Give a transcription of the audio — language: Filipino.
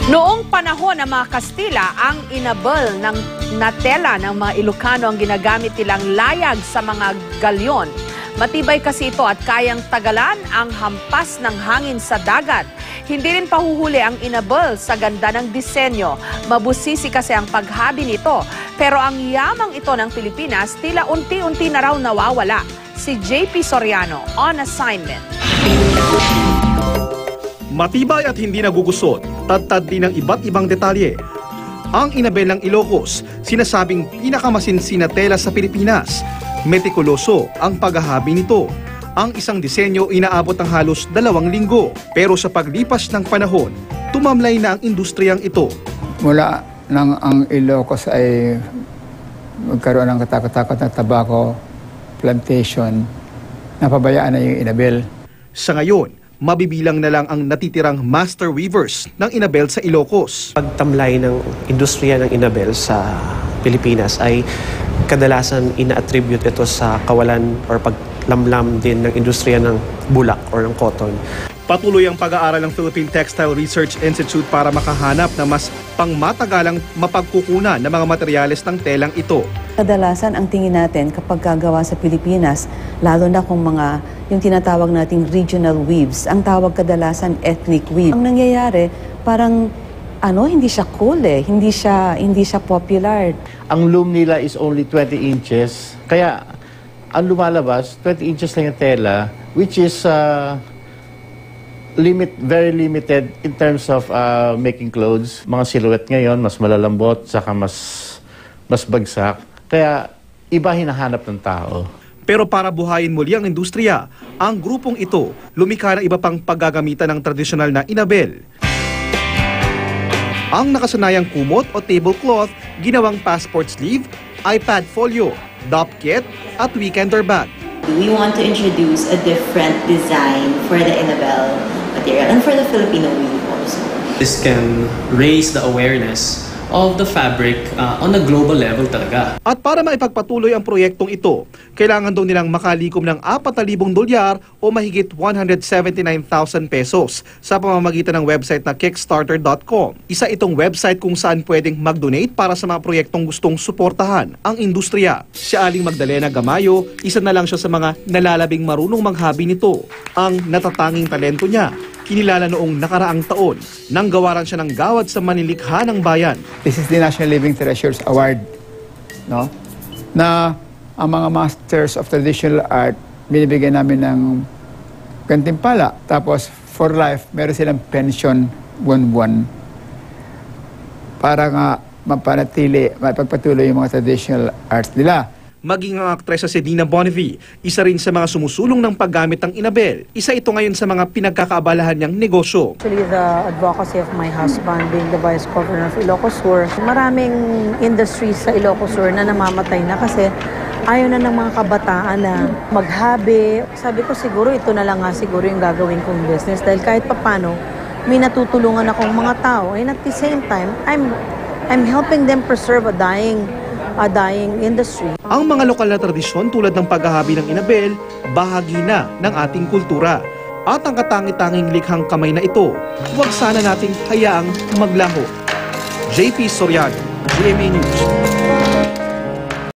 Noong panahon ng mga Kastila, ang inabel na tela ng mga Ilocano ang ginagamit nilang layag sa mga galyon. Matibay kasi ito at kayang tagalan ang hampas ng hangin sa dagat. Hindi rin pahuhuli ang inabel sa ganda ng disenyo. Mabusisi kasi ang paghabi nito. Pero ang yamang ito ng Pilipinas, tila unti-unti na raw nawawala. Si JP Soriano on assignment. Matibay at hindi nagugusot, tad din ng iba't ibang detalye. Ang inabel ng Ilocos, sinasabing pinakamasinsin na tela sa Pilipinas. Metikuloso ang paghahabi nito. Ang isang disenyo inaabot ng halos 2 linggo. Pero sa paglipas ng panahon, tumamlay na ang industriyang ito. Mula nang ang Ilocos ay magkaroon ng katakot-takot na tobacco plantation, napabayaan na yung inabel. Sa ngayon, mabibilang na lang ang natitirang master weavers ng inabel sa Ilocos. Pagtamlay ng industriya ng inabel sa Pilipinas ay kadalasan ina-attribute ito sa kawalan or paglamlam din ng industriya ng bulak or ng cotton. Patuloy ang pag-aaral ng Philippine Textile Research Institute para makahanap ng mas pangmatagalang mapagkukunan ng mga materyales ng telang ito. Kadalasan ang tingin natin kapag gagawa sa Pilipinas, lalo na kung mga yung tinatawag nating regional weaves, ang tawag kadalasan ethnic weave. Ang nangyayari, parang hindi siya cool hindi siya popular. Ang loom nila is only 20 inches, kaya ang lumalabas, 20 inches lang yung tela, which is very limited in terms of making clothes. Mga silhouette ngayon, mas malalambot, saka mas bagsak. Kaya iba hinahanap ng tao. Pero para buhayin muli ang industriya, ang grupong ito lumikha ng iba pang paggagamitan ng tradisyonal na inabel. Ang nakasanayang kumot o tablecloth, ginawang passport sleeve, iPad folio, dopp kit at weekender bag. We want to introduce a different design for the inabel material and for the Filipino weave also. This can raise the awareness of the fabric on a global level talaga. At para maipagpatuloy ang proyektong ito, kailangan daw nilang makalikom ng 4,000 dolyar o mahigit 179,000 pesos sa pamamagitan ng website na kickstarter.com. Isa itong website kung saan pwedeng mag-donate para sa mga proyektong gustong suportahan ang industriya. Si Aling Magdalena Gamayo, isa na lang siya sa mga nalalabing marunong maghabi nito. Ang natatanging talento niya, kinilala noong nakaraang taon nang gawaran siya ng gawad sa manilikha ng bayan. This is the National Living Treasures Award, no? Na ang mga Masters of Traditional Art, binibigyan namin ng gantimpala. Tapos, for life, meron silang pension buwan-buwan para nga mapagpatuloy yung mga traditional arts nila. Maging ang aktresa si Dina Bonnevie, isa rin sa mga sumusulong ng paggamit ng inabel. Isa ito ngayon sa mga pinagkakaabalahan niyang negosyo. Actually, the advocacy of my husband being the Vice Governor of Ilocos Sur, maraming industries sa Ilocos Sur na namamatay na kasi ayaw na ng mga kabataan na maghabi. Sabi ko siguro ito na lang siguro yung gagawin kong business dahil kahit papano may natutulungan akong mga tao and at the same time I'm helping them preserve a dying industry. Ang mga lokal na tradisyon tulad ng paghahabi ng inabel, bahagi na ng ating kultura. At ang katangi-tanging likhang kamay na ito, huwag sana nating hayaang maglaho. JP Soriano, GMA News.